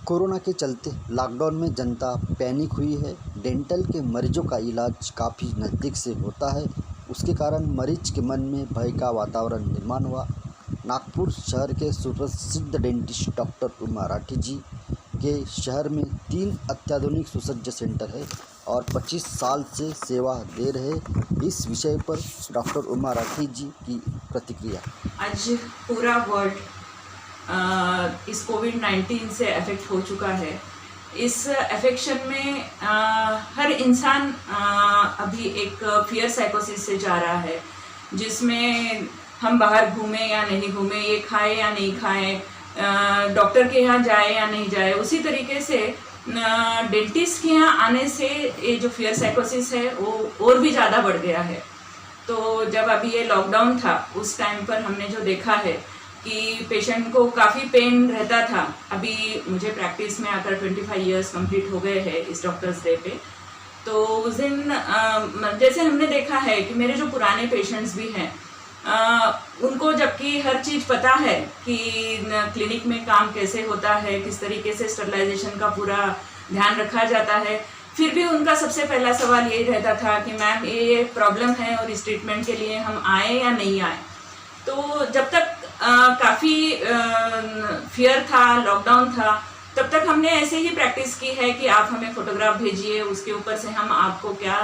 Corona के चलते lockdown में जनता पैनिक हुई है। डेंटल के मरीजों का इलाज काफ़ी नज़दीक से होता है, उसके कारण मरीज के मन में भय का वातावरण निर्माण हुआ। नागपुर शहर के सुप्रसिद्ध डेंटिस्ट डॉक्टर उमा राठी जी के शहर में 3 अत्याधुनिक सुसज्ज सेंटर है और 25 साल से सेवा दे रहे। इस विषय पर डॉक्टर उमा राठी जी की प्रतिक्रिया। आज पूरा वर्ल्ड इस कोविड-19 से अफेक्ट हो चुका है। इस अफेक्शन में हर इंसान अभी एक फियर साइकोसिस से जा रहा है, जिसमें हम बाहर घूमें या नहीं घूमें, ये खाएं या नहीं खाएं, डॉक्टर के यहाँ जाए या नहीं जाए। उसी तरीके से डेंटिस्ट के यहाँ आने से ये जो फियर साइकोसिस है वो और भी ज़्यादा बढ़ गया है। तो जब अभी ये लॉकडाउन था उस टाइम पर हमने जो देखा है कि पेशेंट को काफ़ी पेन रहता था। अभी मुझे प्रैक्टिस में आकर 25 इयर्स कंप्लीट हो गए हैं इस डॉक्टर्स डे पे। तो उस दिन जैसे हमने देखा है कि मेरे जो पुराने पेशेंट्स भी हैं, उनको जबकि हर चीज़ पता है कि क्लिनिक में काम कैसे होता है, किस तरीके से स्टरलाइजेशन का पूरा ध्यान रखा जाता है, फिर भी उनका सबसे पहला सवाल यही रहता था कि मैम ये प्रॉब्लम है और इस ट्रीटमेंट के लिए हम आए या नहीं आए। तो जब तक काफ़ी फियर था, लॉकडाउन था, तब तक हमने ऐसे ही प्रैक्टिस की है कि आप हमें फ़ोटोग्राफ भेजिए, उसके ऊपर से हम आपको क्या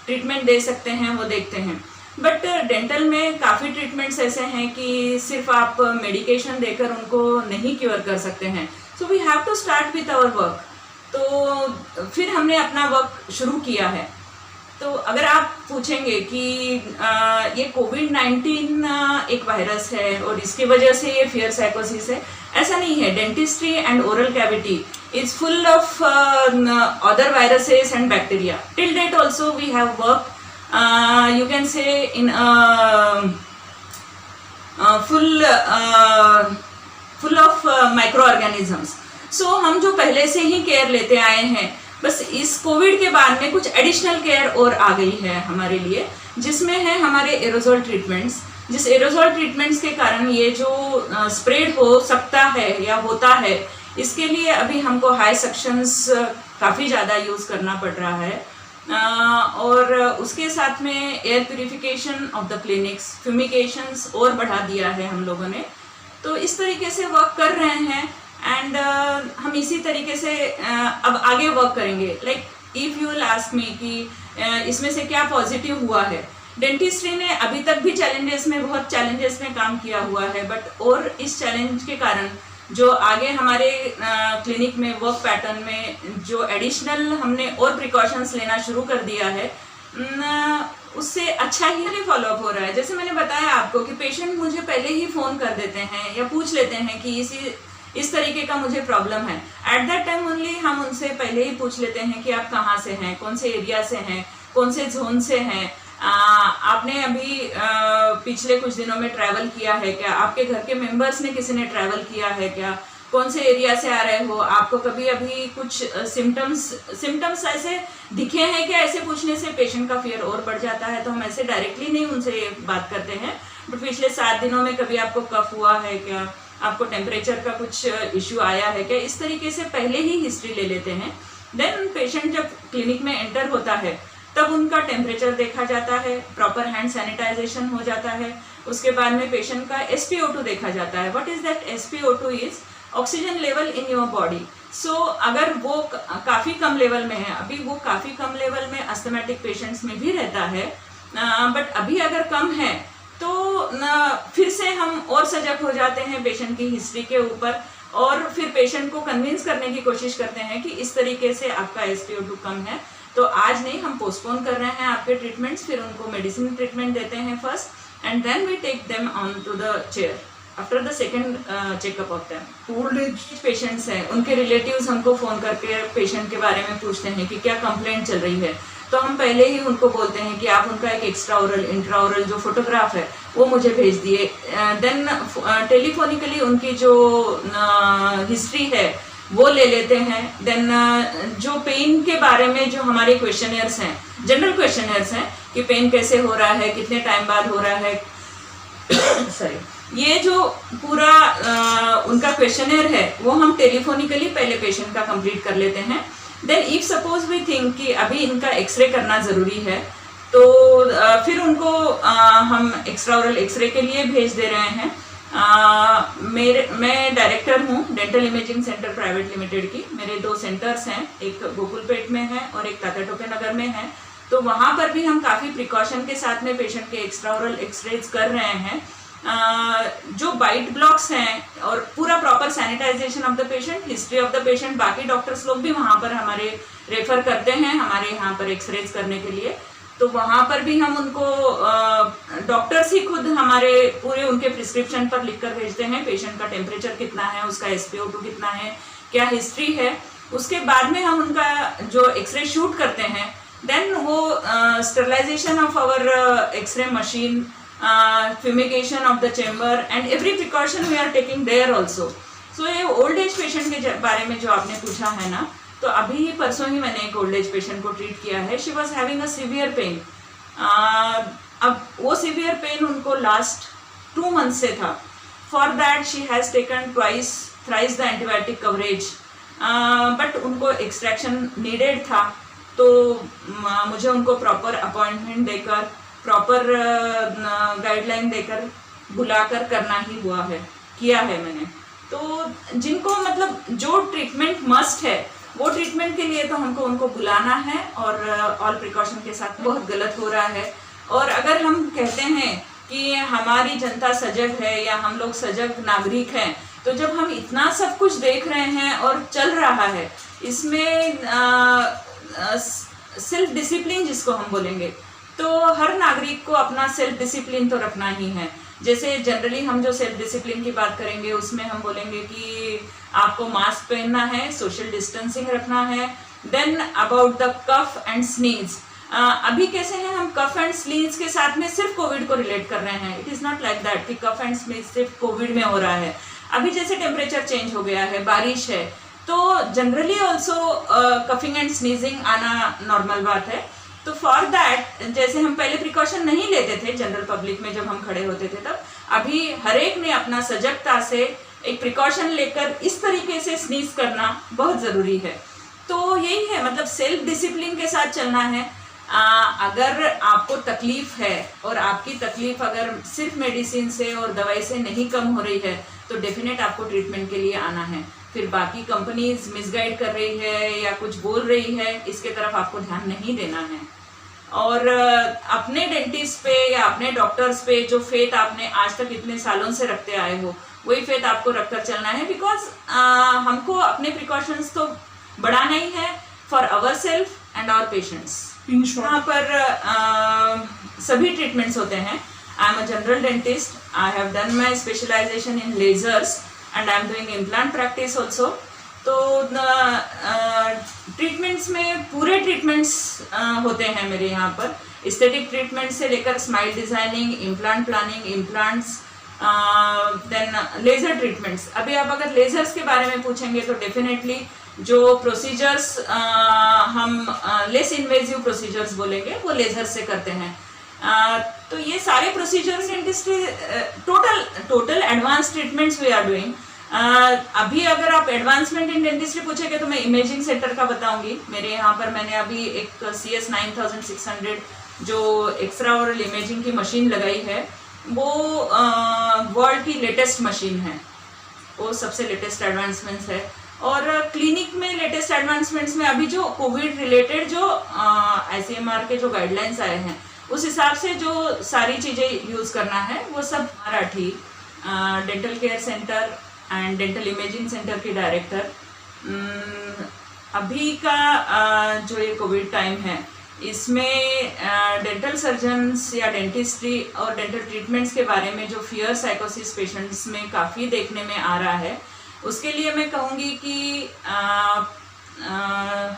ट्रीटमेंट दे सकते हैं वो देखते हैं। बट डेंटल में काफ़ी ट्रीटमेंट्स ऐसे हैं कि सिर्फ आप मेडिकेशन देकर उनको नहीं क्योर कर सकते हैं। So we have to start with our work. तो फिर हमने अपना वर्क शुरू किया है। तो अगर आप पूछेंगे कि ये कोविड-19 एक वायरस है और इसकी वजह से ये फियर साइकोसिस है, ऐसा नहीं है। Dentistry and oral cavity is full of other viruses and bacteria. Till date also we have work, you can say in full of microorganisms. So हम जो पहले से ही केयर लेते आए हैं, बस इस कोविड के बाद में कुछ एडिशनल केयर और आ गई है हमारे लिए, जिसमें है हमारे एरोजोल ट्रीटमेंट्स। जिस एरोजोल ट्रीटमेंट्स के कारण ये जो स्प्रेड हो सकता है या होता है, इसके लिए अभी हमको हाई सक्शंस काफ़ी ज़्यादा यूज़ करना पड़ रहा है। और उसके साथ में air purification of the clinics, fumigations और बढ़ा दिया है हम लोगों ने। तो इस तरीके से वर्क कर रहे हैं एंड हम इसी तरीके से अब आगे वर्क करेंगे। Like if you will ask me कि इसमें से क्या पॉजिटिव हुआ है, डेंटिस्ट्री ने अभी तक भी बहुत चैलेंजेस में काम किया हुआ है, बट और इस चैलेंज के कारण जो आगे हमारे क्लिनिक में वर्क पैटर्न में जो एडिशनल हमने और प्रिकॉशंस लेना शुरू कर दिया है, उससे अच्छा ही फॉलोअप हो रहा है। जैसे मैंने बताया आपको कि पेशेंट मुझे पहले ही फ़ोन कर देते हैं या पूछ लेते हैं कि इस तरीके का मुझे प्रॉब्लम है। एट दैट टाइम ओनली हम उनसे पहले ही पूछ लेते हैं कि आप कहाँ से हैं, कौन से एरिया से हैं, कौन से जोन से हैं, आपने अभी पिछले कुछ दिनों में ट्रैवल किया है क्या, आपके घर के मेंबर्स ने किसी ने ट्रैवल किया है क्या, कौन से एरिया से आ रहे हो, आपको कभी अभी कुछ सिम्टम्स ऐसे दिखे हैं क्या। ऐसे पूछने से पेशेंट का फियर और बढ़ जाता है। तो हम ऐसे डायरेक्टली नहीं उनसे बात करते हैं, बट पिछले 7 दिनों में कभी आपको कफ हुआ है क्या, आपको टेम्परेचर का कुछ इश्यू आया है क्या, इस तरीके से पहले ही हिस्ट्री ले लेते हैं। देन पेशेंट जब क्लिनिक में एंटर होता है तब उनका टेम्परेचर देखा जाता है, प्रॉपर हैंड सैनिटाइजेशन हो जाता है। उसके बाद में पेशेंट का SpO2 देखा जाता है। What is that? SpO2 is oxygen level in your body. So अगर वो काफ़ी कम लेवल में है, अभी वो काफ़ी कम लेवल में अस्थमैटिक पेशेंट्स में भी रहता है, बट अभी अगर कम है तो फिर से हम और सजग हो जाते हैं पेशेंट की हिस्ट्री के ऊपर और फिर पेशेंट को कन्विंस करने की कोशिश करते हैं कि इस तरीके से आपका SpO2 कम है, तो आज नहीं, हम पोस्टपोन कर रहे हैं आपके ट्रीटमेंट्स। फिर उनको मेडिसिन ट्रीटमेंट देते हैं first and then we take them on to the chair after the second checkup of them. Old age patients हैं, उनके रिलेटिव्स हमको फ़ोन करके पेशेंट के बारे में पूछते हैं कि क्या कंप्लेंट चल रही है, तो हम पहले ही उनको बोलते हैं कि आप उनका एक एक्स्ट्रा ओरल इंट्रा ओरल जो फोटोग्राफ है वो मुझे भेज दिए। देन टेलीफोनिकली उनकी जो हिस्ट्री है वो ले लेते हैं। देन जो पेन के बारे में जो हमारे क्वेश्चनर्स हैं, जनरल क्वेश्चनर्स हैं कि पेन कैसे हो रहा है, कितने टाइम बाद हो रहा है सॉरी ये जो पूरा उनका क्वेश्चनर है वो हम टेलीफोनिकली पहले पेशेंट का कंप्लीट कर लेते हैं। Then if suppose we think कि अभी इनका एक्सरे करना ज़रूरी है तो फिर उनको हम एक्स्ट्रा ओरल एक्सरे के लिए भेज दे रहे हैं। मैं डायरेक्टर हूँ dental imaging centre private limited की। मेरे 2 सेंटर्स हैं, एक गोकुलपेट में है और एक ताताटोपे नगर में है। तो वहाँ पर भी हम काफ़ी प्रिकॉशन के साथ में पेशेंट के एक्स्ट्रा ओरल एक्सरेज कर रहे हैं। जो बाइट ब्लॉक्स हैं और पूरा proper sanitization of the patient, history of the patient, बाकी डॉक्टर्स लोग भी वहाँ पर हमारे रेफर करते हैं हमारे यहाँ पर एक्सरेज करने के लिए। तो वहाँ पर भी हम उनको डॉक्टर्स ही खुद हमारे पूरे उनके प्रिस्क्रिप्शन पर लिख कर भेजते हैं पेशेंट का टेम्परेचर कितना है, उसका SpO2 कितना है, क्या हिस्ट्री है। उसके बाद में हम उनका जो एक्सरे शूट करते हैं देन वो sterilization of our x-ray machine, fumigation of the chamber and every precaution we are taking there also. So ये ओल्ड एज पेशेंट के बारे में जो आपने पूछा है ना, तो अभी परसों ही मैंने एक ओल्ड एज पेशेंट को ट्रीट किया है। She was having a severe pain. अब वो सीवियर पेन उनको लास्ट 2 मंथ से था। For that she has taken thrice the antibiotic coverage, but उनको एक्सट्रैक्शन नीडेड था। तो मुझे उनको प्रॉपर अपॉइंटमेंट देकर, प्रॉपर गाइडलाइन देकर, बुलाकर करना ही किया है मैंने। तो जिनको मतलब जो ट्रीटमेंट मस्ट है वो ट्रीटमेंट के लिए तो हमको उनको बुलाना है और ऑल प्रिकॉशन के साथ। बहुत गलत हो रहा है। और अगर हम कहते हैं कि हमारी जनता सजग है या हम लोग सजग नागरिक हैं, तो जब हम इतना सब कुछ देख रहे हैं और चल रहा है, इसमें सेल्फ डिसिप्लिन जिसको हम बोलेंगे, तो हर नागरिक को अपना सेल्फ डिसिप्लिन तो रखना ही है। जैसे जनरली हम जो सेल्फ डिसिप्लिन की बात करेंगे उसमें हम बोलेंगे कि आपको मास्क पहनना है, सोशल डिस्टेंसिंग रखना है। Then about the cough and sneeze, अभी कैसे हैं हम कफ एंड स्नीज के साथ में सिर्फ कोविड को रिलेट कर रहे हैं। It is not like that कि कफ एंड स्नीज सिर्फ कोविड में हो रहा है। अभी जैसे टेम्परेचर चेंज हो गया है, बारिश है, तो generally also coughing and sneezing आना नॉर्मल बात है। तो फॉर दैट, जैसे हम पहले प्रिकॉशन नहीं लेते थे जनरल पब्लिक में जब हम खड़े होते थे, तब अभी हर एक ने अपना सजगता से एक प्रिकॉशन लेकर इस तरीके से स्नीज करना बहुत ज़रूरी है। तो यही है, मतलब सेल्फ डिसिप्लिन के साथ चलना है। अगर आपको तकलीफ है और आपकी तकलीफ अगर सिर्फ मेडिसिन से और दवाई से नहीं कम हो रही है, तो डेफिनेट आपको ट्रीटमेंट के लिए आना है। फिर बाकी कंपनीज मिसगाइड कर रही है या कुछ बोल रही है, इसके तरफ आपको ध्यान नहीं देना है। और अपने डेंटिस्ट पे या अपने डॉक्टर्स पे जो फेथ आपने आज तक इतने सालों से रखते आए हो, वही फेथ आपको रखकर चलना है। बिकॉज हमको अपने प्रिकॉशंस तो बढ़ाना ही है for our self and our patients. यहाँ पर सभी ट्रीटमेंट्स होते हैं। I am a general dentist, I have done my specialization in lasers and I am doing implant practice also. तो ट्रीटमेंट्स में पूरे ट्रीटमेंट्स होते हैं मेरे यहाँ पर, एस्थेटिक ट्रीटमेंट से लेकर smile designing, implant planning, implants, then laser treatments. अभी आप अगर लेज़र्स के बारे में पूछेंगे तो डेफिनेटली जो प्रोसीजर्स हम लेस इन्वेजिव प्रोसीजर्स बोलेंगे वो लेज़र से करते हैं। तो ये सारे procedures dentistry total advance treatments we are doing. अभी अगर आप एडवांसमेंट इन डेंटिस्ट्री पूछेंगे तो मैं इमेजिंग सेंटर का बताऊंगी। मेरे यहाँ पर मैंने अभी एक CS 9600 जो एक्स्ट्रा ओरल इमेजिंग की मशीन लगाई है, वो वर्ल्ड की लेटेस्ट मशीन है, वो सबसे लेटेस्ट एडवांसमेंट्स है। और क्लिनिक में लेटेस्ट एडवांसमेंट्स में अभी जो कोविड रिलेटेड जो ICMR के जो गाइडलाइंस आए हैं, उस हिसाब से जो सारी चीज़ें यूज़ करना है वो सब Marathi dental care centre and dental imaging centre के डायरेक्टर। अभी का जो ये कोविड टाइम है, इसमें डेंटल सर्जन्स या डेंटिस्ट्री और डेंटल ट्रीटमेंट्स के बारे में जो फियर साइकोसिस पेशेंट्स में काफ़ी देखने में आ रहा है, उसके लिए मैं कहूँगी कि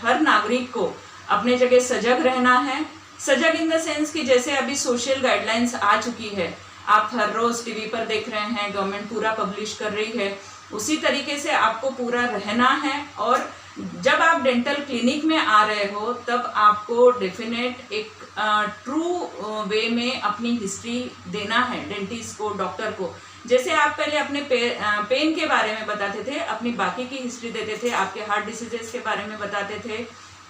हर नागरिक को अपने जगह सजग रहना है। सजग इन द सेंस कि जैसे अभी सोशल गाइडलाइंस आ चुकी है, आप हर रोज़ टीवी पर देख रहे हैं, गवर्नमेंट पूरा पब्लिश कर रही है, उसी तरीके से आपको पूरा रहना है। और जब आप डेंटल क्लिनिक में आ रहे हो तब आपको डेफिनेट एक ट्रू वे में अपनी हिस्ट्री देना है डेंटिस्ट को, डॉक्टर को। जैसे आप पहले अपने पेन के बारे में बताते थे, अपनी बाकी की हिस्ट्री देते थे, आपके हार्ट डिसीजेस के बारे में बताते थे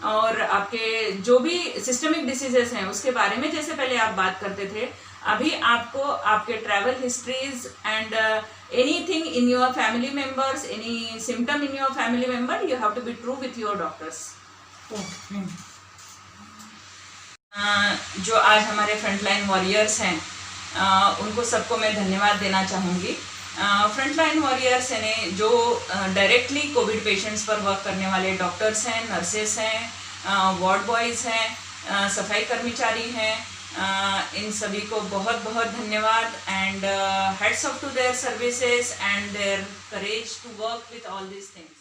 और आपके जो भी सिस्टमिक डिसीजेस हैं उसके बारे में जैसे पहले आप बात करते थे, अभी आपको आपके travel histories and anything in your family members, any symptom in your family member, you have to be true with your doctors. जो आज हमारे फ्रंटलाइन वॉरियर्स हैं उनको सबको मैं धन्यवाद देना चाहूँगी। फ्रंटलाइन वॉरियर्स यानी जो डायरेक्टली कोविड पेशेंट्स पर वर्क करने वाले डॉक्टर्स हैं, नर्सेस हैं, वार्ड बॉयज़ हैं, सफाई कर्मचारी हैं, इन सभी को बहुत बहुत धन्यवाद and heads off to their services and their courage to work with all these things.